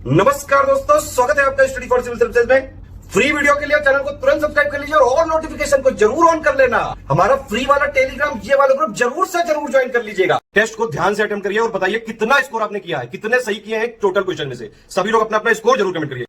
नमस्कार दोस्तों, स्वागत है आपका स्टडी फॉर सिविल सर्विसेज में। फ्री वीडियो के लिए चैनल को तुरंत सब्सक्राइब कर लीजिए और नोटिफिकेशन को जरूर ऑन कर लेना। हमारा फ्री वाला टेलीग्राम ये वाला ग्रुप जरूर से जरूर ज्वाइन कर लीजिएगा। टेस्ट को ध्यान से अटेम्प्ट करिए और बताइए कितना स्कोर आपने किया है, कितने सही किए हैं टोटल क्वेश्चन में से। सभी लोग अपना अपना स्कोर जरूर कमेंट करिए।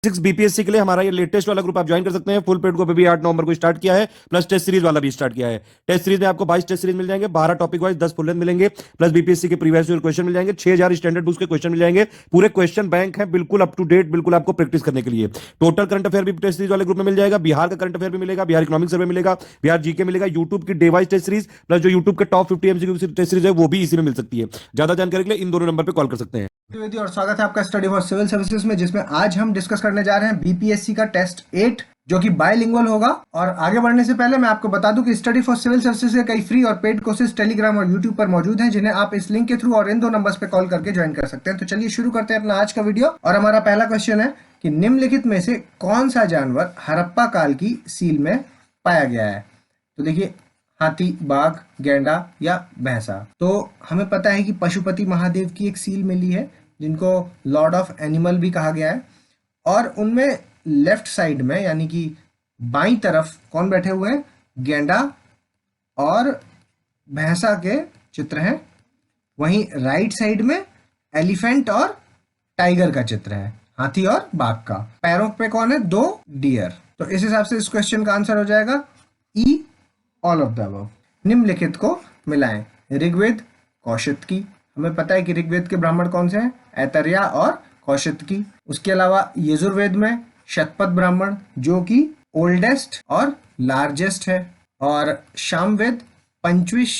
बीपीएससी के लिए हमारा ये लेटेस्ट वाला ग्रुप आप ज्वाइन कर सकते हैं। फुल पेड को भी 8 नवंबर को स्टार्ट किया है, प्लस टेस्ट सीरीज वाला भी स्टार्ट किया है। टेस्ट सीरीज में आपको 22 टेस्ट सीरीज मिल जाएंगे, 12 टॉपिक वाइज 10 फुल लेंथ मिलेंगे, प्लस बीपीएससी के प्रीवियस ईयर क्वेश्चन मिल जाएंगे, 6000 स्टैंडर्ड बुक्स के क्वेश्चन मिल जाएंगे। पूरे क्वेश्चन बैंक है, बिल्कुल अप टू डेट, बिल्कुल आपको प्रैक्टिस करने के लिए। टोटल करंट अफेयर भी टेस्ट सीरीज वाले ग्रुप में मिल जाएगा, बिहार का करंट अफेयर भी मिलेगा, बिहार इकोनॉमिक सर्वे मिलेगा, बिहार जीके मिलेगा, यूट्यूब की day wise test series, plus जो यूट्यूब के टॉप 50 एमसीक्यू टेस्ट सीरीज है वो भी इसी में मिल सकती है। ज्यादा जानकारी के लिए इन दोनों नंबर पर कॉल कर सकते हैं। और स्वागत है आपका स्टडी फॉर सिविल सर्विसेज में, जिसमें आज हम डिस्कस करने जा रहे हैं बीपीएससी का टेस्ट 8 जो कि बायलिंगुअल होगा। और आगे बढ़ने से पहले मैं आपको बता दूं कि स्टडी फॉर सिविल सर्विसेज के कई फ्री और पेड कोर्सेज टेलीग्राम और यूट्यूब पर मौजूद हैं, जिन्हें आप इस लिंक के थ्रू और इन दो नंबर्स पे कॉल करके ज्वाइन कर सकते हैं। तो चलिए शुरू करते हैं अपना आज का वीडियो। और हमारा पहला क्वेश्चन है कि निम्नलिखित में से कौन सा जानवर हड़प्पा काल की सील में पाया गया है। तो देखिए, हाथी, बाघ, गैंडा या भैंसा। तो हमें पता है कि पशुपति महादेव की एक सील मिली है जिनको लॉर्ड ऑफ एनिमल भी कहा गया है। और उनमें लेफ्ट साइड में यानी कि बाईं तरफ कौन बैठे हुए हैं? गैंडा और भैंसा के चित्र हैं। वहीं राइट साइड में एलिफेंट और टाइगर का चित्र है, हाथी और बाघ का। पैरों पे कौन है? 2 डियर। तो इस हिसाब से इस क्वेश्चन का आंसर हो जाएगा ई, ऑल ऑफ द अबव। निम्नलिखित को मिलाएं। ऋग्वेद, कौशिकी। हमें पता है कि ऋग्वेद के ब्राह्मण कौन से हैं? ऐतरेय और कौशिकी। उसके अलावा यजुर्वेद में शतपथ ब्राह्मण जो कि ओल्डेस्ट और लार्जेस्ट है। और सामवेद पंचविश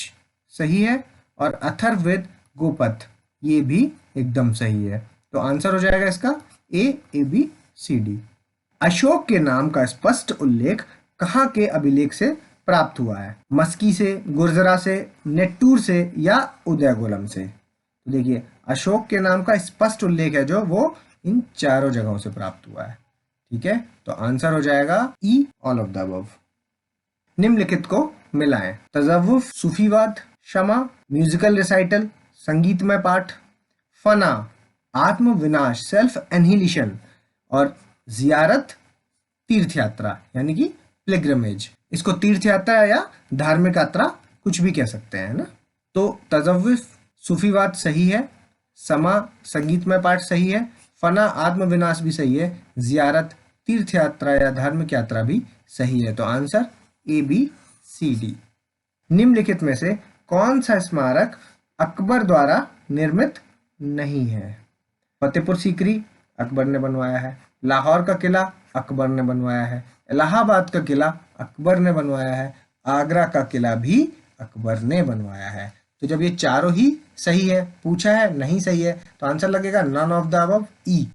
सही है। और अथर्ववेद गोपथ ये भी एकदम सही है। तो आंसर हो जाएगा इसका A B C D. Ashok के नाम का स्पष्ट उल्लेख कहाँ के अभिलेख से प्राप्त हुआ है? मस्की से, गुर्जरा से, नेट्टूर से या उदयगोलम से? तो देखिए, अशोक के नाम का स्पष्ट उल्लेख है जो वो इन चारों जगहों से प्राप्त हुआ है। ठीक है, तो आंसर हो जाएगा ई, ऑल ऑफ द अबव। निम्नलिखित को मिलाएं। तज़व्वुफ, सूफीवाद, शमा, म्यूजिकल रिसाइटल, संगीतमय पाठ, फना, आत्म विनाश, सेल्फ एनहिलिशन, और जियारत, तीर्थ यात्रा यानी कि पिलग्रिमेज। इसको तीर्थ यात्रा या धार्मिक यात्रा कुछ भी कह सकते हैं ना। तो तज़व्वुफ, सूफीवाद सही है, समा, संगीतमय पाठ सही है, फना, आत्मविनाश भी सही है, जियारत, तीर्थ यात्रा या धार्मिक यात्रा भी सही है। तो answer A B C D. निम्नलिखित में से कौन सा स्मारक अकबर द्वारा निर्मित नहीं है? फतेहपुर सीकरी अकबर ने बनवाया है, लाहौर का किला अकबर ने बनवाया है, इलाहाबाद का किला अकबर ने बनवाया है, आगरा का किला भी अकबर ने बनवाया है। तो जब ये चारों ही सही है, पूछा है नहीं सही है, तो आंसर लगेगा नन ऑफ द अबव, ई।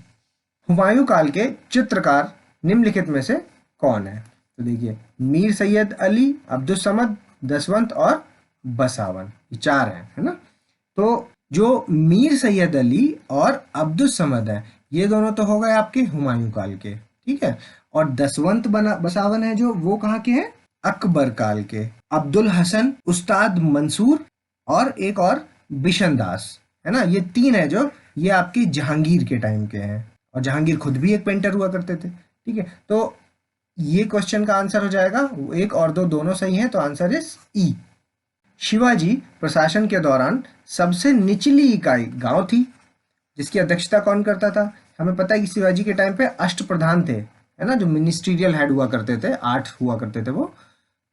हुमायूं काल के चित्रकार निम्नलिखित में से कौन है? तो देखिए, मीर सैयद अली, अब्दुल समद, दसवंत और बसावन, ये 4 हैं, है ना। तो जो मीर सैयद अली और अब्दुल समद है, ये दोनों तो हो गए आपके हुमायूं काल के, ठीक है। और दसवंत बसावन है जो, वो कहाँ के हैं? अकबर काल के। अब्दुल हसन, उस्ताद मंसूर और एक और बिशन दास, है ना। ये 3 है जो ये आपकी जहांगीर के टाइम के हैं, और जहांगीर खुद भी एक पेंटर हुआ करते थे, ठीक है। तो ये क्वेश्चन का आंसर हो जाएगा 1 और 2 दोनों सही हैं, तो आंसर इज ई। शिवाजी प्रशासन के दौरान सबसे निचली इकाई गांव थी, जिसकी अध्यक्षता कौन करता था? हमें पता है कि शिवाजी के टाइम पे अष्टप्रधान थे, है ना, जो मिनिस्ट्रियल हेड हुआ करते थे, 8 हुआ करते थे वो।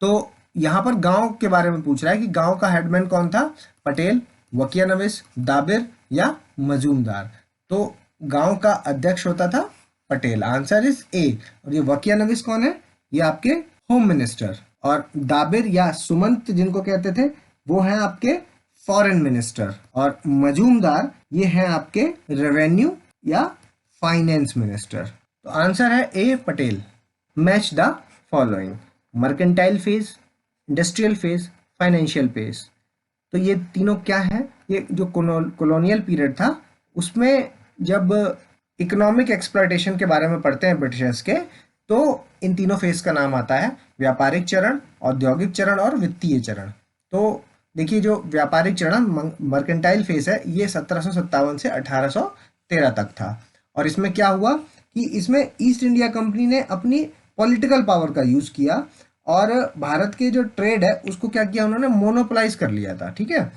तो यहाँ पर गांव के बारे में पूछ रहा है कि गांव का हेडमैन कौन था? पटेल, वकियानविस, दाबिर या मजूमदार? तो गांव का अध्यक्ष होता था पटेल, आंसर इज ए। और ये वकियानविस कौन है? ये आपके होम मिनिस्टर। और दाबिर या सुमंत जिनको कहते थे, वो हैं आपके फॉरेन मिनिस्टर। और मजूमदार ये हैं आपके रेवेन्यू या फाइनेंस मिनिस्टर। तो आंसर है A, Patel. Match the following: mercantile phase, industrial phase, financial phase. तो ये तीनों क्या है? ये जो कॉलोनियल पीरियड था, उसमें जब इकोनॉमिक एक्सप्लॉयटेशन के बारे में पढ़ते हैं ब्रिटिशर्स के, तो इन तीनों फेज का नाम आता है व्यापारिक चरण, औद्योगिक चरण और वित्तीय चरण। तो देखिए, जो व्यापारिक चरण मर्केंटाइल फेज है, ये 1757 से 1813 तक था। और इसमें क्या हुआ कि इसमें ईस्ट इंडिया कंपनी ने अपनी पॉलिटिकल पावर का यूज किया और भारत के जो ट्रेड है उसको क्या किया, उन्होंने मोनोपोलाइज कर लिया था, ठीक है।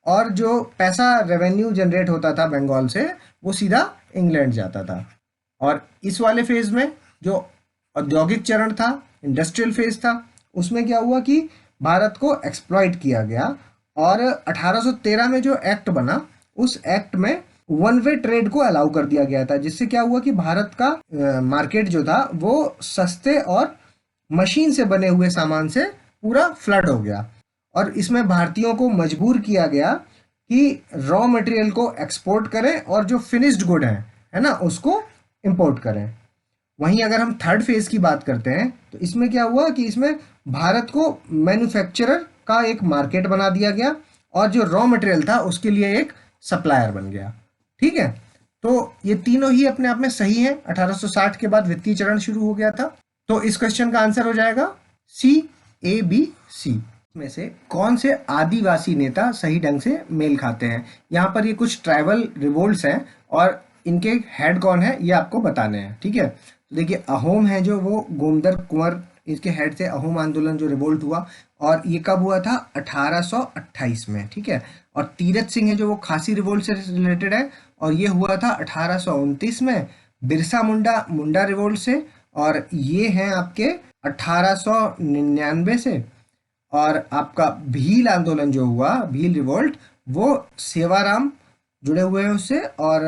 और जो पैसा रेवेन्यू जनरेट होता था बंगाल से वो सीधा इंग्लैंड जाता था। और इस वाले फेज में जो औद्योगिक चरण था, इंडस्ट्रियल फेज था, उसमें क्या हुआ कि भारत को एक्सप्लॉइट किया गया और 1813 में जो एक्ट बना उस एक्ट में वन वे ट्रेड को अलाउ कर दिया गया था, जिससे क्या हुआ कि भारत का मार्केट जो था वो सस्ते और मशीन से बने हुए सामान से पूरा फ्लड हो गया। और इसमें भारतीयों को मजबूर किया गया कि रॉ मटेरियल को एक्सपोर्ट करें और जो फिनिश्ड गुड है ना, उसको इंपोर्ट करें। वहीं अगर हम थर्ड फेज की बात करते हैं तो इसमें क्या हुआ कि इसमें भारत को मैन्युफैक्चरर का एक मार्केट बना दिया गया और जो रॉ मटेरियल था उसके लिए एक सप्लायर बन गया, ठीक है। तो ये तीनों ही अपने आप में सही है। 1860 के बाद वित्तीय चरण शुरू हो गया था। तो इस क्वेश्चन का आंसर हो जाएगा सी, ए, बी, सी में से कौन से आदिवासी नेता सही ढंग से मेल खाते हैं। यहाँ पर ये कुछ ट्राइबल रिवोल्ट्स हैं और इनके हेड कौन है ये आपको बताने हैं, ठीक है। तो देखिए अहोम है जो, वो गोमदर कुंवर, इसके हेड से अहोम आंदोलन जो रिवोल्ट हुआ और ये कब हुआ था 1828 में, ठीक है। और तीरथ सिंह है जो, वो खासी रिवोल्ट से रिलेटेड है और ये हुआ था 1829 में। बिरसा मुंडा मुंडा रिवोल्ट से और ये हैं आपके 1899 से। और आपका भील आंदोलन जो हुआ, भील रिवोल्ट, वो सेवाराम जुड़े हुए हैं उससे और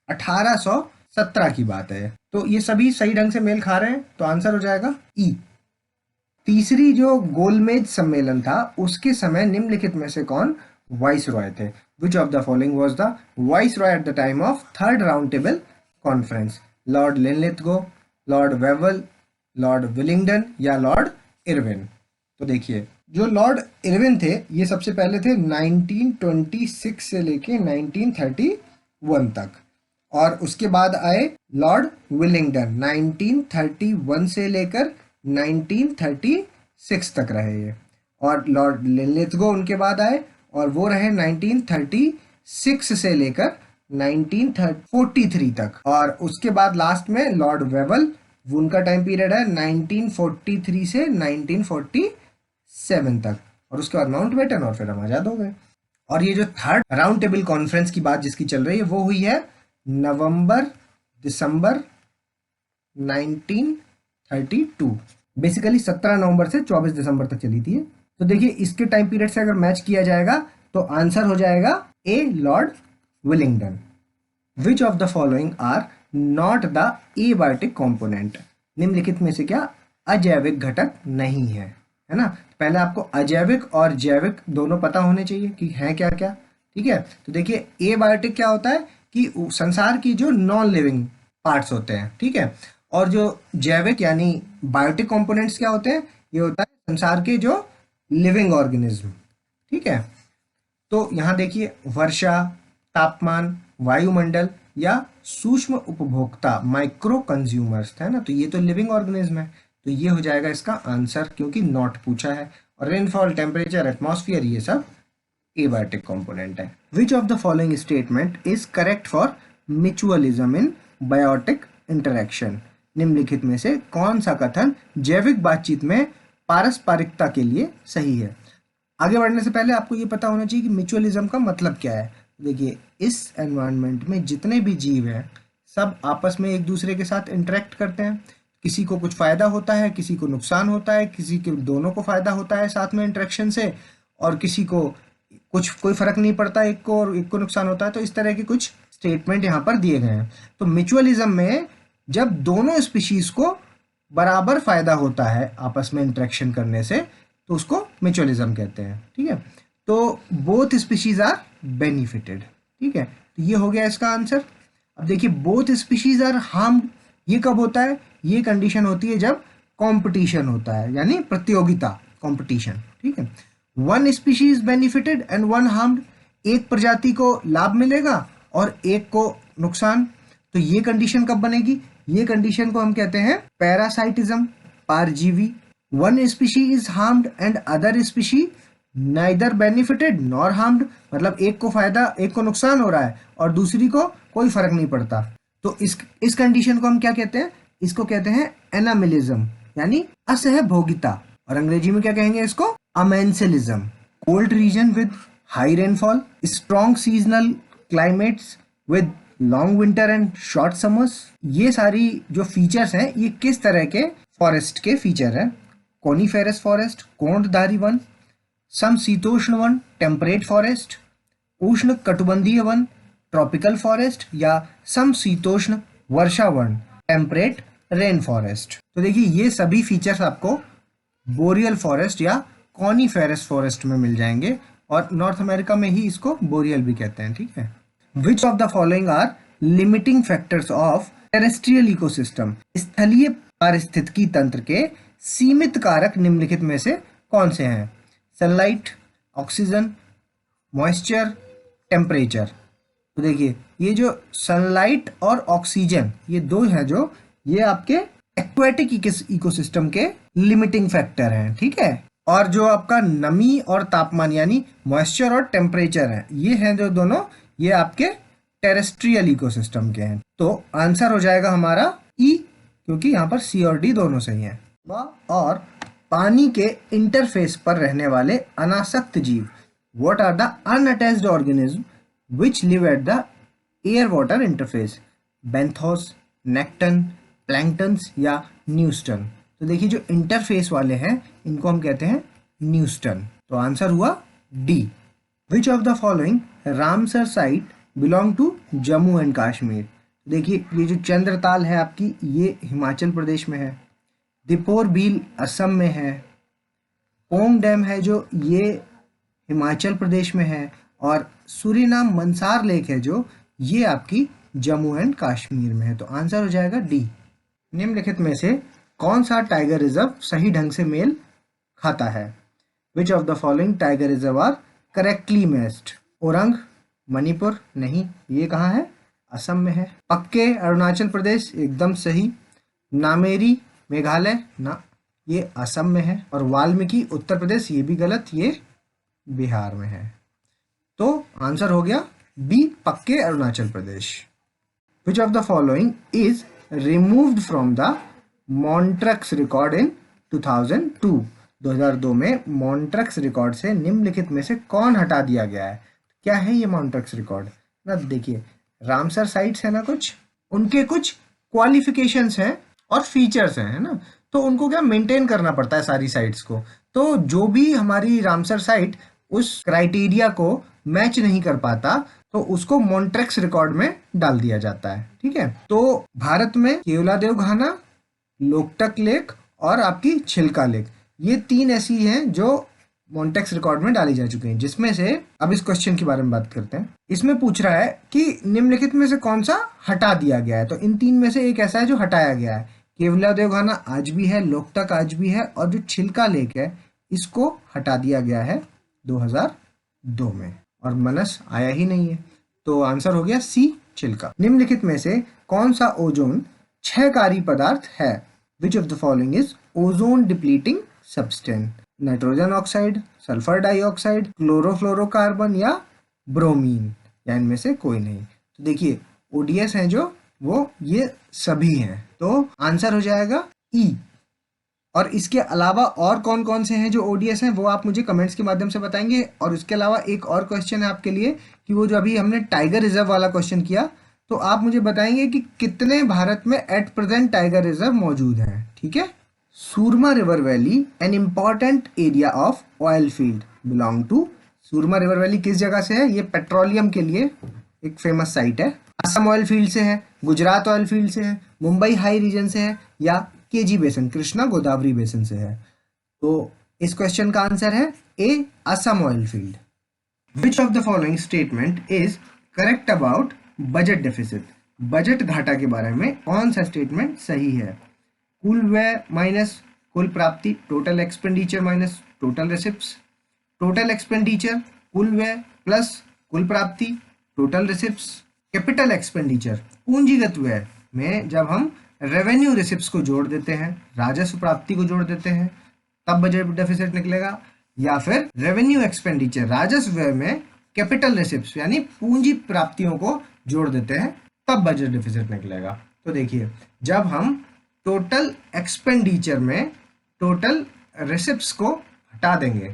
1817 की बात है। तो ये सभी सही ढंग से मेल खा रहे हैं, तो आंसर हो जाएगा ई। तीसरी जो गोलमेज सम्मेलन था उसके समय निम्नलिखित में से कौन वाइस रॉय थे। विच of the following was the vice Roy at the time of third round table conference. Lord Linlithgow, Lord Wavell, Lord Willingdon या लॉर्ड इरविन। तो देखिए जो लॉर्ड इरविन थे ये सबसे पहले थे 1926 से लेके 1931 तक और उसके बाद आए लॉर्ड विलिंगडन 1931 से लेकर 1936 तक रहे ये। और लॉर्ड लिनलिथगो उनके बाद आए और वो रहे 1936 से लेकर 1943 तक। और उसके बाद लास्ट में लॉर्ड वेवल, उनका टाइम पीरियड है 1943 से 1947 तक। और उसके बाद माउंटबेटन और फिर हम आजाद हो गए। और ये जो थर्ड राउंड टेबल कॉन्फ्रेंस की बात जिसकी चल रही है वो हुई है नवंबर दिसंबर 1932, बेसिकली 17 नवंबर से 24 दिसंबर तक चली थी। तो देखिए इसके टाइम पीरियड से अगर मैच किया जाएगा तो आंसर हो जाएगा A, Lord Willingdon. Which of the following are not the abiotic component. निम्नलिखित में से क्या अजैविक घटक नहीं है, है ना। पहले आपको अजैविक और जैविक दोनों पता होने चाहिए कि है क्या क्या, ठीक है। तो देखिए एबायोटिक क्या होता है कि संसार की जो नॉन लिविंग पार्ट्स होते हैं, ठीक है। और जो जैविक यानी बायोटिक कंपोनेंट्स क्या होते हैं, ये होता है संसार के जो लिविंग ऑर्गेनिज्म, ठीक है। तो यहाँ देखिए वर्षा, तापमान, वायुमंडल या सूक्ष्म उपभोक्ता माइक्रो कंज्यूमर्स, है ना। तो ये तो लिविंग ऑर्गेनिज्म है, तो ये हो जाएगा इसका आंसर क्योंकि नॉट पूछा है। और रेनफॉल, टेम्परेचर, एटमॉस्फेयर ये सब एबायोटिक कंपोनेंट है। Which of the following statement is correct for mutualism in biotic interaction. निम्नलिखित में से कौन सा कथन जैविक बातचीत में पारस्परिकता के लिए सही है। आगे बढ़ने से पहले आपको ये पता होना चाहिए कि म्यूचुअलिज्म का मतलब क्या है। देखिए इस एनवायरनमेंट में जितने भी जीव हैं सब आपस में एक दूसरे के साथ इंटरेक्ट करते हैं। किसी को कुछ फायदा होता है, किसी को नुकसान होता है, किसी के दोनों को फायदा होता है साथ में इंटरेक्शन से, और किसी को कोई फर्क नहीं पड़ता, एक को और एक को नुकसान होता है। तो इस तरह के कुछ स्टेटमेंट यहाँ पर दिए गए हैं। तो म्यूचुअलिज्म में जब दोनों स्पीशीज को बराबर फायदा होता है आपस में इंटरेक्शन करने से तो उसको म्यूचुअलिज्म कहते हैं, ठीक है। तो बोथ स्पीशीज आर बेनिफिटेड, ठीक है। तो ये हो गया इसका आंसर। अब देखिए बोथ स्पीशीज आर हार्म्ड, ये कब होता है, ये कंडीशन होती है जब कंपटीशन होता है, यानी प्रतियोगिता, कंपटीशन, ठीक है। One species benefited and one harmed, एक प्रजाति को लाभ मिलेगा और एक को नुकसान। तो ये कंडीशन कब बनेगी, ये कंडीशन को हम कहते हैं पैरासाइटिज्म, परजीवी। One species is harmed and other species neither benefited nor harmed, मतलब एक को फायदा, एक को नुकसान हो रहा है और दूसरी को कोई फर्क नहीं पड़ता। तो इस कंडीशन को हम क्या कहते हैं? इसको कहते हैं एनामिलिज्म, यानी असहभोगिता, और अंग्रेजी में क्या कहेंगे इसको? Amensalism. Cold region with high rainfall, strong seasonal climates with long winter and short summers, ये सारी जो फीचर्स हैं ये किस तरह के फॉरेस्ट के फीचर हैं? कोनीफेरस फॉरेस्ट, कोणधारी वन, समशीतोष्ण वन, टेम्परेट फॉरेस्ट, उष्ण कटिबंधीय वन, ट्रॉपिकल फॉरेस्ट, या समशीतोष्ण वर्षा वन, टेम्परेट रेन फॉरेस्ट। तो देखिए ये सभी फीचर्स आपको बोरियल फॉरेस्ट या कॉनीफेरस फॉरेस्ट में मिल जाएंगे, और नॉर्थ अमेरिका में ही इसको बोरियल भी कहते हैं, ठीक है। Which of the following are limiting factors of terrestrial ecosystem, स्थलीय पारिस्थितिकी तंत्र के सीमित कारक निम्नलिखित में से कौन से हैं? Sunlight, oxygen, moisture, temperature. तो देखिए ये जो सनलाइट और ऑक्सीजन, ये दो हैं जो ये आपके एक्वेटिक इकोसिस्टम के लिमिटिंग फैक्टर हैं, ठीक है। और जो आपका नमी और तापमान यानी मॉइस्चर और टेम्परेचर है, ये हैं जो दोनों, ये आपके टेरेस्ट्रियल इकोसिस्टम के हैं। तो आंसर हो जाएगा हमारा ई, क्योंकि यहाँ पर सी और डी दोनों सही हैं। और पानी के इंटरफेस पर रहने वाले अनासक्त जीव, what are the unattached organism which live at the air water interface? Benthos, nekton, planktons या न्यूस्टन। तो देखिए जो इंटरफेस वाले हैं इनको हम कहते हैं न्यूस्टन। तो आंसर हुआ D. Which of the following Ramsar site belong to Jammu and Kashmir? देखिए ये जो चंद्रताल है आपकी, ये हिमाचल प्रदेश में है, दीपोर बील असम में है, पोंग डैम है जो ये हिमाचल प्रदेश में है, और सूरीनाम मंसार लेक है जो ये आपकी जम्मू एंड कश्मीर में है। तो आंसर हो जाएगा डी। निम्नलिखित में से कौन सा टाइगर रिजर्व सही ढंग से मेल खाता है? Which of the following tiger reserve are correctly matched? Orang, Manipur, नहीं, ये कहाँ है? असम में है। पक्के, अरुणाचल प्रदेश, एकदम सही। नामेरी, मेघालय, ना, ये असम में है। और वाल्मीकि, उत्तर प्रदेश, ये भी गलत, ये बिहार में है। तो आंसर हो गया B, Pakke, Arunachal Pradesh. Which of the following is removed from the Montreux record in 2002? 2002 में मॉन्ट्रक्स रिकॉर्ड से निम्नलिखित में से कौन हटा दिया गया है? क्या है ये मॉन्ट्रक्स रिकॉर्ड? ना देखिए, रामसर साइट्स है ना, कुछ उनके कुछ क्वालिफिकेशंस हैं और फीचर्स हैं, है ना, तो उनको क्या मेंटेन करना पड़ता है सारी साइट्स को। तो जो भी हमारी रामसर साइट उस क्राइटेरिया को मैच नहीं कर पाता तो उसको मॉन्ट्रक्स रिकॉर्ड में डाल दिया जाता है, ठीक है। तो भारत में केवलादेव घाना, लोकटक लेक और आपकी छिलका लेक, ये तीन ऐसी हैं जो मॉन्ट्रक्स रिकॉर्ड में डाली जा चुकी हैं। जिसमें से अब इस क्वेश्चन के बारे में बात करते हैं। इसमें पूछ रहा है कि निम्नलिखित में से कौन सा हटा दिया गया है। तो इन तीन में से एक ऐसा है जो हटाया गया है। केवलादेव घाना आज भी है, लोकटक आज भी है, और जो छिलका लेक है इसको हटा दिया गया है 2002 में, और मनस आया ही नहीं है। तो आंसर हो गया सी, छिलका। निम्नलिखित में से कौन सा ओजोन क्षयकारी पदार्थ है? Which of the following is ozone depleting substance? Nitrogen oxide, sulphur dioxide, chlorofluorocarbon या ब्रोमीन, या इनमें से कोई नहीं। तो देखिए ओडीएस हैं जो वो ये सभी हैं, तो आंसर हो जाएगा ई। और इसके अलावा और कौन कौन से हैं जो ओडीएस हैं वो आप मुझे कमेंट्स के माध्यम से बताएंगे। और इसके अलावा एक और क्वेश्चन है आपके लिए कि वो जो अभी हमने टाइगर रिजर्व वाला क्वेश्चन किया, तो आप मुझे बताएंगे कि कितने भारत में एट प्रेजेंट टाइगर रिजर्व मौजूद हैं, ठीक है। Surma river valley an important area of oil field belong to? Surma river valley किस जगह से है? ये पेट्रोलियम के लिए एक फेमस साइट है। असम ऑयल फील्ड से है, गुजरात ऑयल फील्ड से है, मुंबई हाई रीजन से है, या केजी बेसन, कृष्णा गोदावरी बेसन से है। तो इस क्वेश्चन का आंसर है A, Assam oil field. Which of the following statement is correct about budget deficit? Budget घाटा के बारे में कौन सा स्टेटमेंट सही है? कुल व्यय माइनस कुल प्राप्ति, total expenditure minus total receipts, total expenditure कुल व्यय प्लस कुल प्राप्ति टोटल रिसिप्ट्स, कैपिटल एक्सपेंडिचर पूंजीगत व्यय में जब हम रेवेन्यू रिसिप्ट्स को जोड़ देते हैं, राजस्व प्राप्ति को जोड़ देते हैं, तब बजट डेफिसिट निकलेगा, या फिर रेवेन्यू एक्सपेंडिचर राजस्व व्यय में कैपिटल रिसिप्ट्स यानी पूंजी प्राप्तियों को जोड़ देते हैं तब बजट डिफिसिट निकलेगा। तो देखिए, जब हम टोटल एक्सपेंडिचर में टोटल रिसिप्ट्स को हटा देंगे,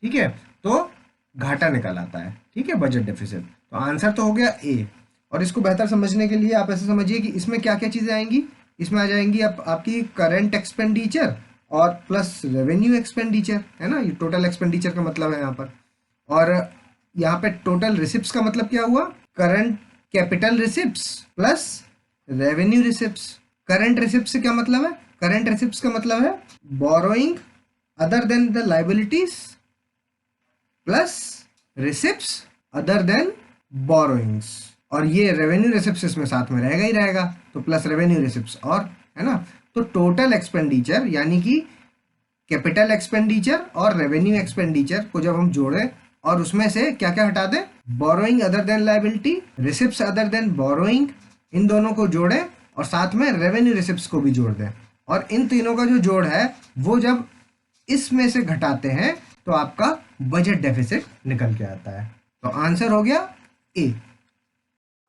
ठीक है, तो घाटा निकल आता है, ठीक है, बजट डेफिसिट। तो आंसर तो हो गया ए। और इसको बेहतर समझने के लिए आप ऐसे समझिए कि इसमें क्या क्या चीज़ें आएंगी। इसमें आ जाएंगी आपकी करंट एक्सपेंडिचर और प्लस रेवेन्यू एक्सपेंडिचर, है ना, ये टोटल एक्सपेंडिचर का मतलब है यहाँ पर। और यहाँ पे टोटल रिसिप्ट्स का मतलब क्या हुआ, current capital receipts plus revenue receipts. Current receipt से क्या मतलब है, करंट रिसिप्ट्स का मतलब है borrowing other then the liabilities plus receipts other then borrowings. और ये रेवेन्यू रिसिप्ट्स इसमें साथ में रहेगा ही रहेगा, तो प्लस रेवेन्यू रिसिप्ट्स, और है ना। तो टोटल एक्सपेंडिचर यानी कि कैपिटल एक्सपेंडिचर और रेवेन्यू एक्सपेंडिचर को जब हम जोड़ें और उसमें से क्या क्या हटा दें, borrowing other than liability, receipts other than borrowing, इन दोनों को जोड़ें और साथ में रेवेन्यू रिसिप्ट्स को भी जोड़ दें। और इन तीनों का जो जोड़ है वो जब इसमें से घटाते हैं तो आपका बजट डेफिसिट निकल के आता है। तो आंसर हो गया A.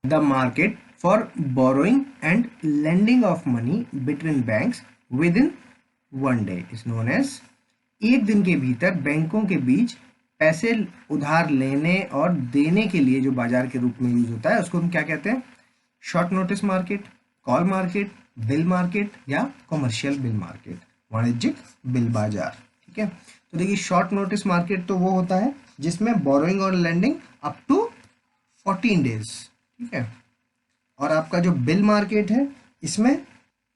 The market for borrowing and lending of money between banks with in one day is known as, एक दिन के भीतर बैंकों के बीच पैसे उधार लेने और देने के लिए जो बाजार के रूप में यूज होता है उसको हम क्या कहते हैं, short notice market, call market, bill market या कमर्शियल बिल मार्केट, वाणिज्यिक बिल बाजार, ठीक है। तो देखिए, शॉर्ट नोटिस मार्केट तो वो होता है जिसमें बोरोइंग और लेंडिंग अप टू 14 डेज, ठीक है। और आपका जो बिल मार्केट है इसमें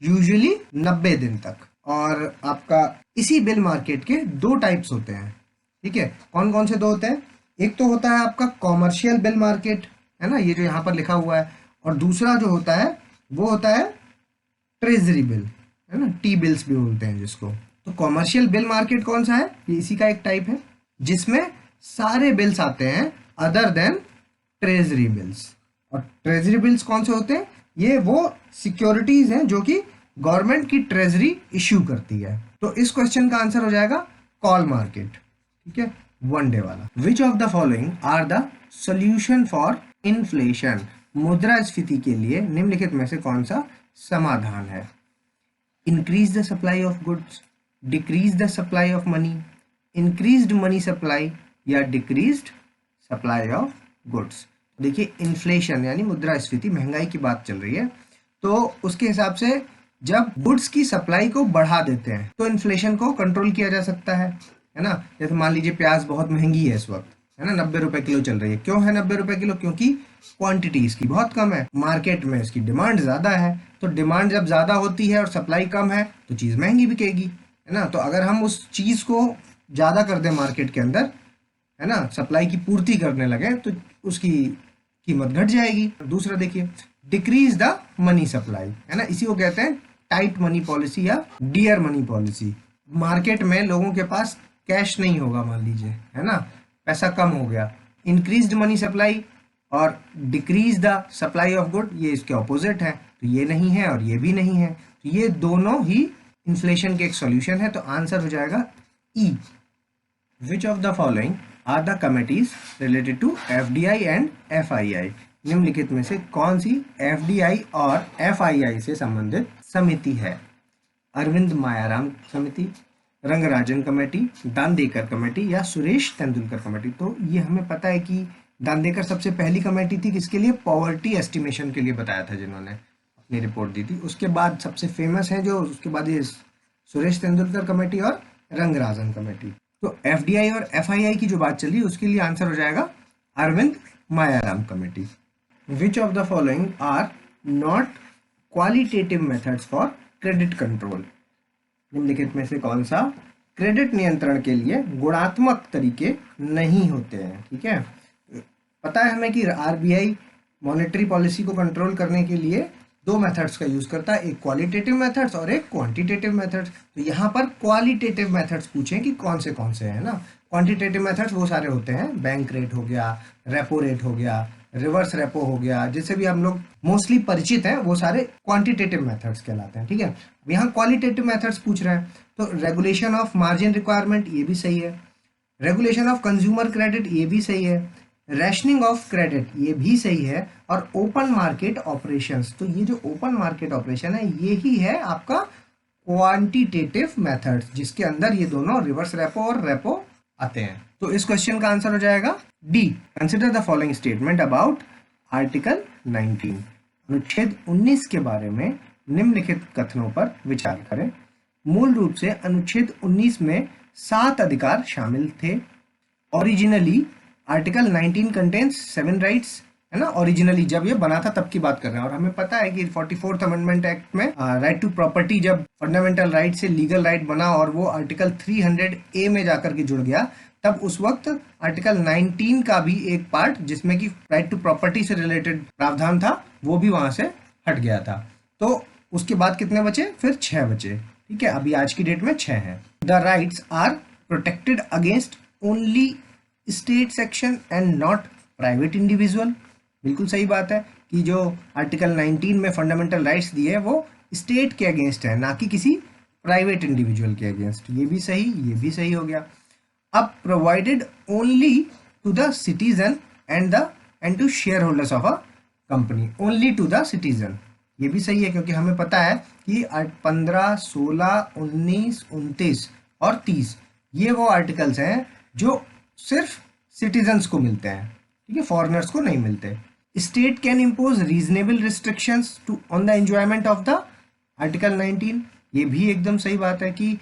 यूजुअली 90 दिन तक। और आपका इसी बिल मार्केट के दो टाइप्स होते हैं, ठीक है। कौन कौन से दो होते हैं, एक तो होता है आपका कॉमर्शियल बिल मार्केट, है ना, ये जो यहाँ पर लिखा हुआ है, और दूसरा जो होता है वो होता है ट्रेजरी बिल, है ना, टी बिल्स भी बोलते हैं जिसको। तो कॉमर्शियल बिल मार्केट कौन सा है, ये इसी का एक टाइप है जिसमें सारे बिल्स आते हैं अदर देन ट्रेजरी बिल्स। और ट्रेजरी बिल्स कौन से होते हैं, ये वो सिक्योरिटीज हैं जो कि गवर्नमेंट की ट्रेजरी इश्यू करती है। तो इस क्वेश्चन का आंसर हो जाएगा कॉल मार्केट, ठीक है, वन डे वाला। Which of the following are the solution for inflation, मुद्रास्फीति के लिए निम्नलिखित में से कौन सा समाधान है। Increase the supply of goods, decrease the supply of money, increased money supply या डिक्रीज्ड सप्लाई ऑफ गुड्स। देखिए, इन्फ्लेशन यानी मुद्रास्फीति, महंगाई की बात चल रही है, तो उसके हिसाब से जब गुड्स की सप्लाई को बढ़ा देते हैं तो इन्फ्लेशन को कंट्रोल किया जा सकता है ना। जैसे मान लीजिए प्याज बहुत महंगी है इस वक्त, है ना, 90 रुपए किलो चल रही है। क्यों है 90 रुपए किलो, क्योंकि क्वांटिटी इसकी बहुत कम है, मार्केट में इसकी डिमांड ज़्यादा है। तो डिमांड जब ज़्यादा होती है और सप्लाई कम है तो चीज़ महंगी बिकेगी, है ना। तो अगर हम उस चीज़ को ज़्यादा कर दें मार्केट के अंदर, है ना, सप्लाई की पूर्ति करने लगे तो उसकी कीमत घट जाएगी। दूसरा देखिए, डिक्रीज द मनी सप्लाई, है ना, इसी को कहते हैं टाइट मनी पॉलिसी या डियर मनी पॉलिसी। मार्केट में लोगों के पास कैश नहीं होगा मान लीजिए, है ना, पैसा कम हो गया। इंक्रीज्ड मनी सप्लाई और decrease the supply of good, ये इसके ऑपोजिट है, तो ये नहीं है और ये भी नहीं है, तो ये दोनों ही इन्फ्लेशन के एक सॉल्यूशन है। तो आंसर हो जाएगा E. Which of the following are the committees related to FDI and FII, निम्नलिखित में से कौन सी एफडीआई और एफआईआई से संबंधित समिति है। अरविंद मायाराम समिति, रंगराजन कमेटी, दांदेकर कमेटी या सुरेश तेंदुलकर कमेटी। तो ये हमें पता है कि दांदेकर सबसे पहली कमेटी थी किसके लिए, पॉवर्टी एस्टिमेशन के लिए बताया था जिन्होंने अपनी रिपोर्ट दी थी। उसके बाद सबसे फेमस है जो, उसके बाद ये सुरेश तेंदुलकर कमेटी और रंगराजन कमेटी। तो एफडीआई और एफआईआई की जो बात चल रही है उसके लिए आंसर हो जाएगा Arvind Mayaram committee. Which of the following are not qualitative methods for credit control, निम्नलिखित में से कौन सा क्रेडिट नियंत्रण के लिए गुणात्मक तरीके नहीं होते हैं, ठीक है। पता है हमें कि आरबीआई मॉनेटरी पॉलिसी को कंट्रोल करने के लिए दो मेथड्स का यूज करता है, एक क्वालिटेटिव मेथड्स और एक क्वांटिटेटिव मेथड्स। तो यहाँ पर क्वालिटेटिव मेथड्स पूछे कि कौन से हैं ना। क्वांटिटेटिव मेथड्स वो सारे होते हैं, बैंक रेट हो गया, रेपो रेट हो गया, रिवर्स रेपो हो गया, जिससे भी हम लोग मोस्टली परिचित हैं, वो सारे क्वांटिटेटिव मेथड्स कहलाते हैं, ठीक है। यहाँ क्वालिटेटिव मेथड्स पूछ रहे हैं, तो रेगुलेशन ऑफ मार्जिन रिक्वायरमेंट ये भी सही है, रेगुलेशन ऑफ कंज्यूमर क्रेडिट ये भी सही है, रैशनिंग ऑफ क्रेडिट, ये भी सही है, और ओपन मार्केट ऑपरेशंस। तो ये जो ओपन मार्केट ऑपरेशन है ये ही है आपका क्वांटिटेटिव मेथड्स, जिसके अंदर ये दोनों रिवर्स रेपो और रेपो आते हैं। तो इस क्वेश्चन का आंसर हो जाएगा D, consider the following statement about article 19। अनुच्छेद 19 के बारे में निम्नलिखित कथनों पर विचार करें। मूल रूप से अनुच्छेद 19 में 7 अधिकार शामिल थे। ओरिजिनली आर्टिकल 19 कंटेन्स 7 राइट्स, है ना। ओरिजिनली जब ये बना था तब की बात कर रहे हैं, और हमें पता है कि 44th अमेंडमेंट एक्ट में राइट टू प्रॉपर्टी जब फंडामेंटल राइट से लीगल राइट बना और वो आर्टिकल 300A में जाकर के जुड़ गया, तब उस वक्त आर्टिकल 19 का भी एक पार्ट जिसमें कि राइट टू प्रॉपर्टी से रिलेटेड प्रावधान था वो भी वहां से हट गया था। तो उसके बाद कितने बचे? फिर 6 बचे। ठीक है, अभी आज की डेट में 6 हैं। The rights are protected against only state section and not private individual. बिल्कुल सही बात है कि जो आर्टिकल 19 में फंडामेंटल राइट्स दिए हैं वो स्टेट के अगेंस्ट है, ना कि किसी प्राइवेट इंडिविजुअल के अगेंस्ट। ये भी सही हो गया। अब provided only to the citizen and to share holders of a company, only to the citizen, ये भी सही है, क्योंकि हमें पता है कि 15, 16, 19, 29 और 30 ये वो आर्टिकल्स हैं जो सिर्फ सिटीजन्स को मिलते हैं, ठीक है, फॉरेनर्स को नहीं मिलते। State can impose reasonable restrictions to on the enjoyment of the article 19, ये भी एकदम सही बात है कि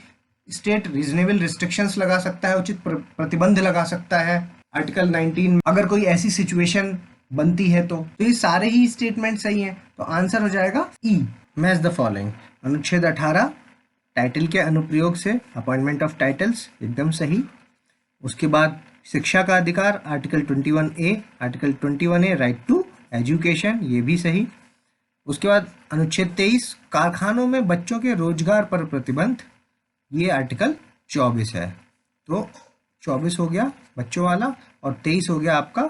स्टेट रीजनेबल रिस्ट्रिक्शंस लगा सकता है, उचित प्रतिबंध लगा सकता है आर्टिकल 19 अगर कोई ऐसी सिचुएशन बनती है तो ये सारे ही स्टेटमेंट सही हैं। तो आंसर हो जाएगा ई, मैच द फॉलोइंग। अनुच्छेद 18 टाइटल के अनुप्रयोग से अपॉइंटमेंट ऑफ टाइटल्स, एकदम सही। उसके बाद शिक्षा का अधिकार article 21A, article 21A right to education, ये भी सही। उसके बाद अनुच्छेद 23 कारखानों में बच्चों के रोजगार पर प्रतिबंध, ये आर्टिकल 24 है। तो 24 हो गया बच्चों वाला और 23 हो गया आपका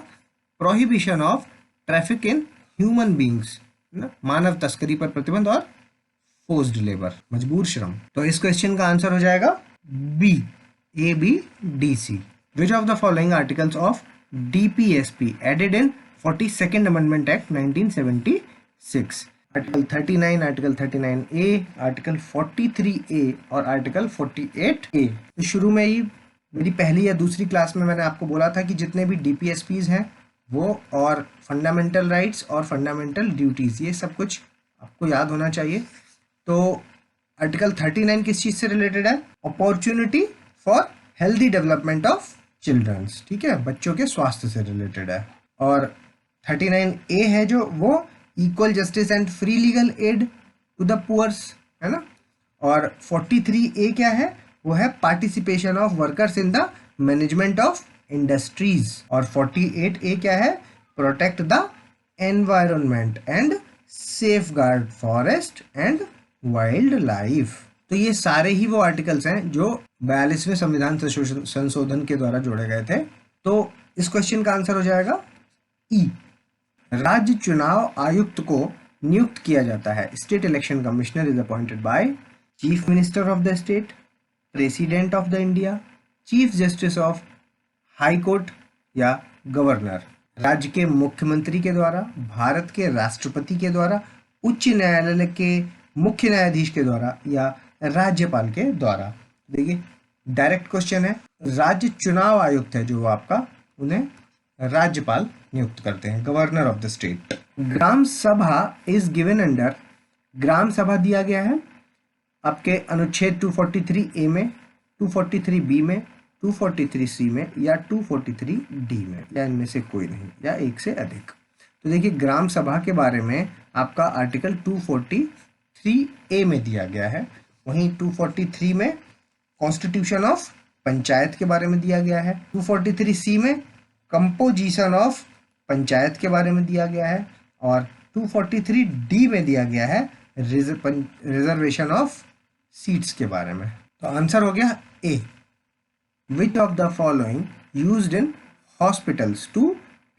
prohibition of traffic in human beings, मानव तस्करी पर प्रतिबंध और फोर्स्ड लेबर, मजबूर श्रम। तो इस क्वेश्चन का आंसर हो जाएगा B, A B D C. Which of the following articles of DPSP added in 42nd amendment act 1976? Article 39, article 39A, article 43A और आर्टिकल 48A। तो शुरू में ही मेरी पहली या दूसरी क्लास में मैंने आपको बोला था कि जितने भी DPSPs हैं वो और फंडामेंटल राइट्स और फंडामेंटल ड्यूटीज, ये सब कुछ आपको याद होना चाहिए। तो आर्टिकल 39 किस चीज़ से रिलेटेड है? Opportunity for healthy development of childrens, ठीक है, बच्चों के स्वास्थ्य से रिलेटेड है। और 39A है जो वो equal justice and free legal aid to the poors, है ना। और 43A क्या है? वो है participation of workers in the management of industries. और 48A क्या है? Protect the environment and safeguard forest and wildlife. तो ये सारे ही वो आर्टिकल्स हैं जो 42वें संविधान संशोधन के द्वारा जोड़े गए थे। तो इस क्वेश्चन का आंसर हो जाएगा ई। राज्य चुनाव आयुक्त को नियुक्त किया जाता है। State election commissioner is appointed by chief minister of the state, president of the India, chief justice of high court या गवर्नर। राज्य के मुख्यमंत्री के द्वारा, भारत के राष्ट्रपति के द्वारा, उच्च न्यायालय के मुख्य न्यायाधीश के द्वारा या राज्यपाल के द्वारा। देखिए डायरेक्ट क्वेश्चन है। राज्य चुनाव आयुक्त है जो आपका, उन्हें राज्यपाल नियुक्त करते हैं, गवर्नर ऑफ द स्टेट। ग्राम सभा इज गिवन अंडर, ग्राम सभा दिया गया है आपके अनुच्छेद 243A में, 243B में, 243C में या 243D में, या इनमें से कोई नहीं, या एक से अधिक। तो देखिए ग्राम सभा के बारे में आपका आर्टिकल 243A में दिया गया है। वहीं 243 में कॉन्स्टिट्यूशन ऑफ पंचायत के बारे में दिया गया है। 243C में कंपोजिशन ऑफ पंचायत के बारे में दिया गया है। और 243D में दिया गया है रिजर्वेशन ऑफ सीट्स के बारे में। तो आंसर हो गया A. Which of the following used in hospitals to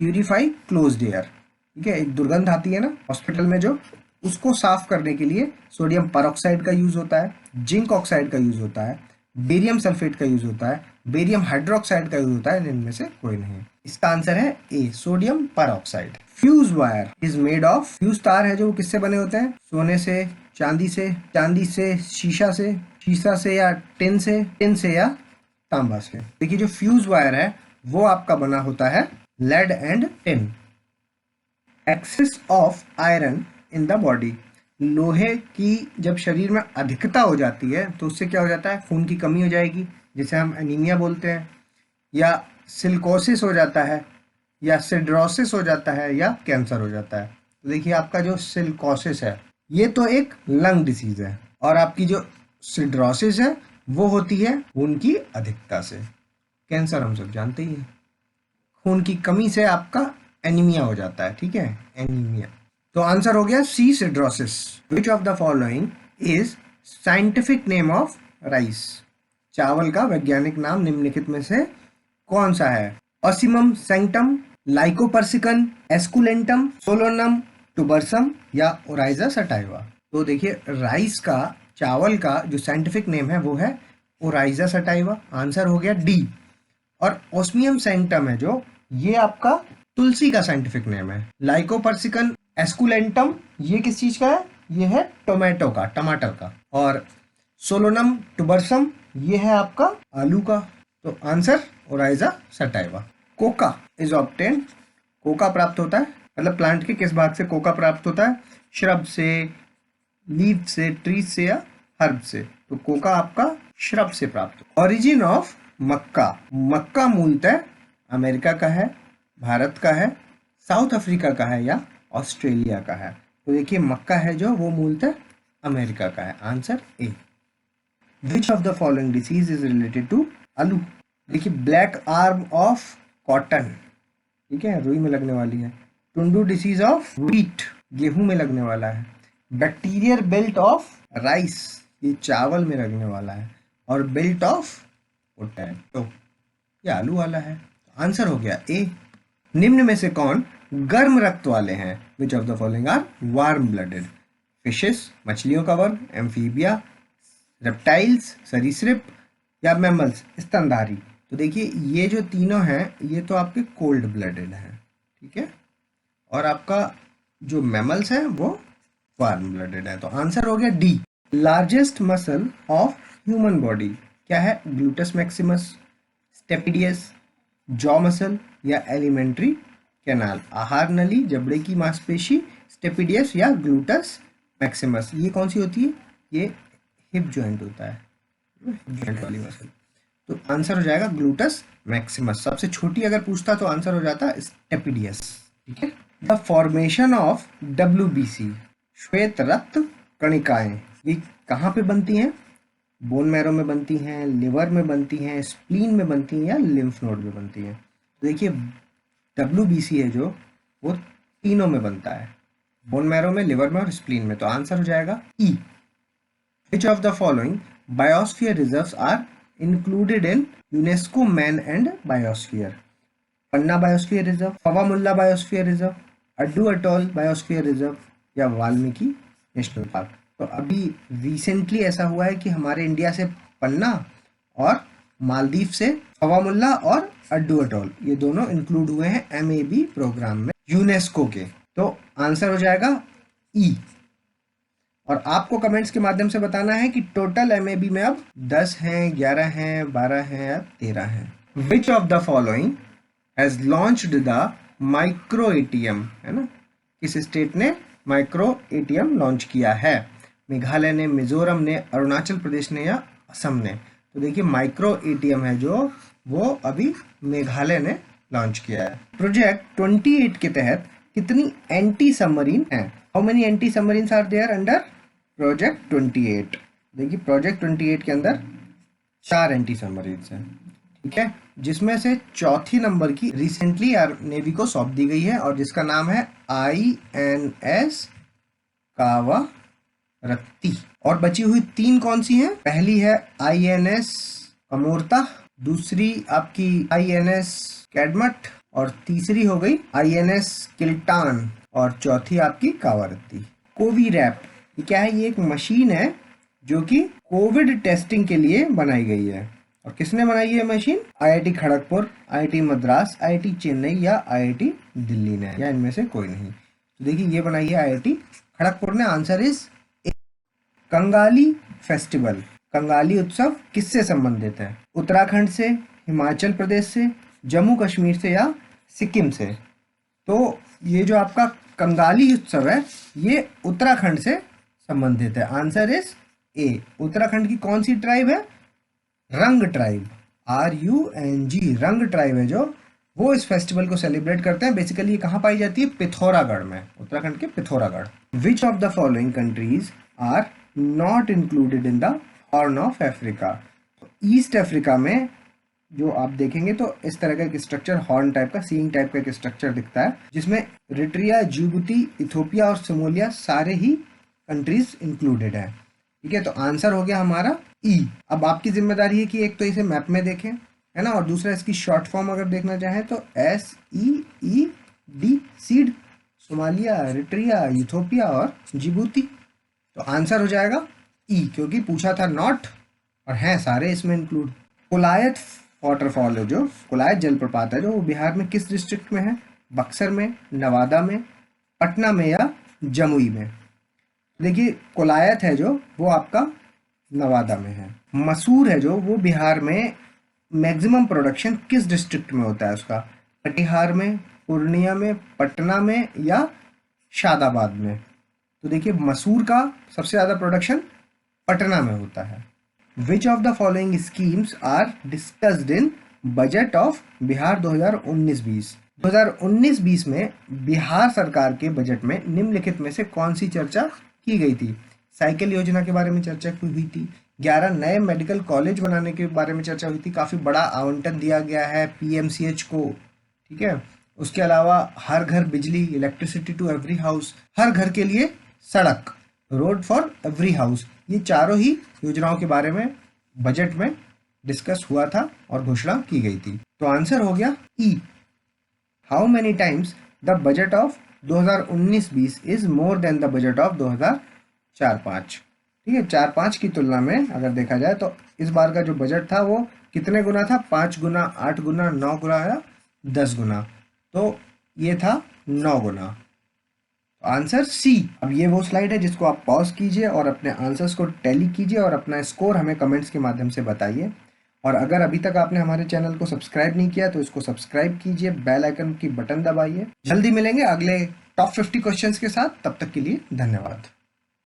purify closed air? ठीक है, एक दुर्गंध आती है ना हॉस्पिटल में, जो उसको साफ करने के लिए सोडियम परऑक्साइड का यूज होता है, जिंक ऑक्साइड का यूज होता है, बेरियम सल्फेट का यूज होता है, बेरियम हाइड्रोक्साइड का यूज होता है, इनमें से कोई नहीं। इसका आंसर है A, sodium peroxide. Fuse wire is made of, fuse तार है जो वो किससे बने होते हैं? सोने से, चांदी से, शीशा से या टिन से या तांबा से। देखिए जो फ्यूज वायर है वो आपका बना होता है lead and tin. Excess of iron in the body, लोहे की जब शरीर में अधिकता हो जाती है तो उससे क्या हो जाता है? खून की कमी हो जाएगी, जिसे हम एनीमिया बोलते हैं, या सिलिकोसिस हो जाता है, या सिड्रोसिस हो जाता है, या कैंसर हो जाता है। तो देखिए आपका जो सिलिकोसिस है ये तो एक लंग डिसीज है, और आपकी जो सिड्रोसिस है वो होती है खून की अधिकता से। कैंसर हम सब जानते ही हैं, खून की कमी से आपका एनीमिया हो जाता है, ठीक है, एनीमिया। तो आंसर हो गया C, siderosis. Which of the following is scientific name of rice, चावल का वैज्ञानिक नाम निम्नलिखित में से कौन सा है? ऑसिमम सैंक्टम, लाइकोपर्सिकन, एस्कुलेंटम, सोलोनम टुबरसम या ओराइजा सटाइवा। तो देखिए राइस का, चावल का जो साइंटिफिक नेम है वो है ओराइजा सटाइवा, आंसर हो गया डी। और ओस्मियम सैंक्टम है जो, ये आपका तुलसी का साइंटिफिक नेम है। लाइकोपर्सिकन, एस्कुलेंटम ये किस चीज का है? ये है टोमेटो का, टमाटर का। और सोलोनम टुबरसम ये है आपका आलू का। तो answer Oryza sativa. Coca is obtained, Coca प्राप्त होता है, मतलब प्लांट के किस भाग से कोका प्राप्त होता है? श्रब से, लीफ से, ट्री से या हर्ब से। तो कोका आपका श्रब से प्राप्त। ओरिजिन ऑफ मक्का, मक्का मूलतः अमेरिका का है, भारत का है, साउथ अफ्रीका का है या ऑस्ट्रेलिया का है। तो देखिए मक्का है जो वो मूलतः अमेरिका का है, answer A. Which of the following disease is related to aloo? देखिए ब्लैक आर्म ऑफ कॉटन, ठीक है, रुई में लगने वाली है। टुंडू डिसीज ऑफ व्हीट, गेहूं में लगने वाला है। बैक्टीरियल बेल्ट ऑफ राइस, ये चावल में लगने वाला है। और बेल्ट ऑफ पोटैटो, ये आलू वाला है। आंसर हो गया ए। निम्न में से कौन गर्म रक्त वाले हैं? Which of the following are warm blooded? Fishes, मछलियों का वर्ग, एम्फीबिया, रेप्टाइल्स, सरीसृप या मैमल्स, स्तनधारी। तो देखिए ये जो तीनों हैं ये तो आपके कोल्ड ब्लडेड हैं, ठीक है, और आपका जो मैमल्स हैं वो वार्म ब्लडेड है। तो आंसर हो गया D. Largest muscle of human body क्या है? Gluteus Maximus, stapedius, jaw muscle या एलिमेंट्री कैनाल। आहार नली, जबड़े की मांसपेशी, स्टेपिडियस या ग्लूटस मैक्सिमस। ये कौन सी होती है? ये हिप जॉइंट होता है, हिप जॉइंट वाली मसल। तो आंसर हो जाएगा ग्लूटस मैक्सिमस। सबसे छोटी अगर पूछता तो आंसर हो जाता स्टेपिडियस, ठीक है। द फॉर्मेशन ऑफ WBC, श्वेत रक्त कणिकाएं, ये कहाँ पे बनती हैं? बोन मैरो में बनती हैं, लिवर में बनती हैं, स्प्लीन में बनती हैं या लिम्फ नोड में बनती हैं। तो देखिए WBC है जो वो तीनों में बनता है, बोन मैरो में, लिवर में और स्प्लीन में। तो आंसर हो जाएगा E. Which of the following biosphere reserves are included in UNESCO man and biosphere? Panna biosphere reserve, Fuvahmulah biosphere reserve, Addu atoll biosphere reserve या वाल्मीकि नेशनल पार्क। तो अभी रिसेंटली ऐसा हुआ है कि हमारे इंडिया से पन्ना और मालदीव से फवामुल्ला और अड्डू अटोल, ये दोनों इंक्लूड हुए हैं MAB प्रोग्राम में यूनेस्को के। तो आंसर हो जाएगा ई। और आपको कमेंट्स के माध्यम से बताना है कि टोटल MAB में अब 10 हैं, 11 हैं, 12 हैं या 13 हैं। Which of the following has launched the micro ATM, है ना, किस स्टेट ने माइक्रो ATM लॉन्च किया है? मेघालय ने, मिजोरम ने, अरुणाचल प्रदेश ने या असम ने। तो देखिए माइक्रो ATM है जो वो अभी मेघालय ने लॉन्च किया है। प्रोजेक्ट 28 के तहत कितनी एंटी सबमरीन हैं? How many anti submarines are there under project 28? देखिए प्रोजेक्ट 28 के अंदर 4 एंटी सबमरीन्स हैं, ठीक है, जिसमें से चौथी नंबर की रिसेंटली नेवी को सौंप दी गई है और जिसका नाम है INS कावारत्ती। और बची हुई 3 कौन सी हैं? पहली है INS अमोर्ता, दूसरी आपकी INS कैडमट और तीसरी हो गई INS किल्टान और चौथी आपकी कावारत्ती। कोवीरैप ये क्या है? ये एक मशीन है जो कि कोविड टेस्टिंग के लिए बनाई गई है। और किसने बनाई ये machine? IIT Kharagpur, IIT Madras, IIT Chennai या आईआईटी दिल्ली ने, या इनमें से कोई नहीं। तो देखिए ये बनाई है आईआईटी खड़गपुर ने। Answer is Kangali festival. Kangali उत्सव किससे संबंधित है? उत्तराखंड से, हिमाचल प्रदेश से, जम्मू कश्मीर से या सिक्किम से? तो ये जो आपका कंगाली उत्सव है ये उत्तराखंड से संबंधित है। Answer is a. उत्तराखंड की कौन सी ट्राइब है? रंग ट्राइब, RUNG, रंग ट्राइब है जो, वो इस फेस्टिवल को सेलिब्रेट करते हैं। बेसिकली ये कहाँ पाई जाती है? पिथौरागढ़ में, उत्तराखंड के Pithoragarh. Which of the following countries are not included in the horn of Africa? East Africa में जो आप देखेंगे तो इस तरह का एक स्ट्रक्चर, हॉर्न टाइप का, सीइंग टाइप का एक स्ट्रक्चर दिखता है, जिसमें इरिट्रिया, जिबूती, इथोपिया और सोमालिया सारे ही कंट्रीज इंक्लूडेड है। ठीक है, तो आंसर हो गया हमारा ई। अब आपकी जिम्मेदारी है कि एक तो इसे मैप में देखें, है ना, और दूसरा इसकी शॉर्ट फॉर्म अगर देखना चाहें तो SEED, seed, Somalia, Eritrea, Ethiopia और जिबूती। तो आंसर हो जाएगा ई, क्योंकि पूछा था नॉट और हैं सारे इसमें इंक्लूड। कोलायत वाटरफॉल है, जो कोलायत जलप्रपात है जो, वो बिहार में किस डिस्ट्रिक्ट में है? बक्सर में, नवादा में, पटना में या जमुई में? देखिए कोलायत है जो, वो आपका नवादा में है। मसूर है जो, वो बिहार में मैक्सिमम प्रोडक्शन किस डिस्ट्रिक्ट में होता है उसका? कटिहार में, पूर्णिया में, पटना में या शादाबाद में? तो देखिए मसूर का सबसे ज़्यादा प्रोडक्शन पटना में होता है। Which of the following schemes are discussed in budget of Bihar 2019-20? 2019-20 में बिहार सरकार के बजट में निम्नलिखित में से कौन सी चर्चा की गई थी? साइकिल योजना के बारे में चर्चा हुई थी, 11 नए मेडिकल कॉलेज बनाने के बारे में चर्चा हुई थी, काफ़ी बड़ा आवंटन दिया गया है PMCH को, ठीक है। उसके अलावा हर घर बिजली, इलेक्ट्रिसिटी टू एवरी हाउस, हर घर के लिए सड़क, रोड फॉर एवरी हाउस, ये चारों ही योजनाओं के बारे में बजट में डिस्कस हुआ था और घोषणा की गई थी। तो आंसर हो गया E. How many times the budget of 2019-20 is more than the budget of 2004-05? ठीक है, 4-5 की तुलना में अगर देखा जाए तो इस बार का जो बजट था वो कितने गुना था? 5 गुना, 8 गुना, 9 गुना या 10 गुना? तो ये था 9 गुना। Answer C. अब ये वो स्लाइड है जिसको आप पॉज कीजिए और अपने आंसर्स को टैली कीजिए और अपना स्कोर हमें कमेंट्स के माध्यम से बताइए। और अगर अभी तक आपने हमारे चैनल को सब्सक्राइब नहीं किया तो इसको सब्सक्राइब कीजिए, बेल आइकन की बटन दबाइए। जल्दी मिलेंगे अगले टॉप 50 क्वेश्चंस के साथ, तब तक के लिए धन्यवाद।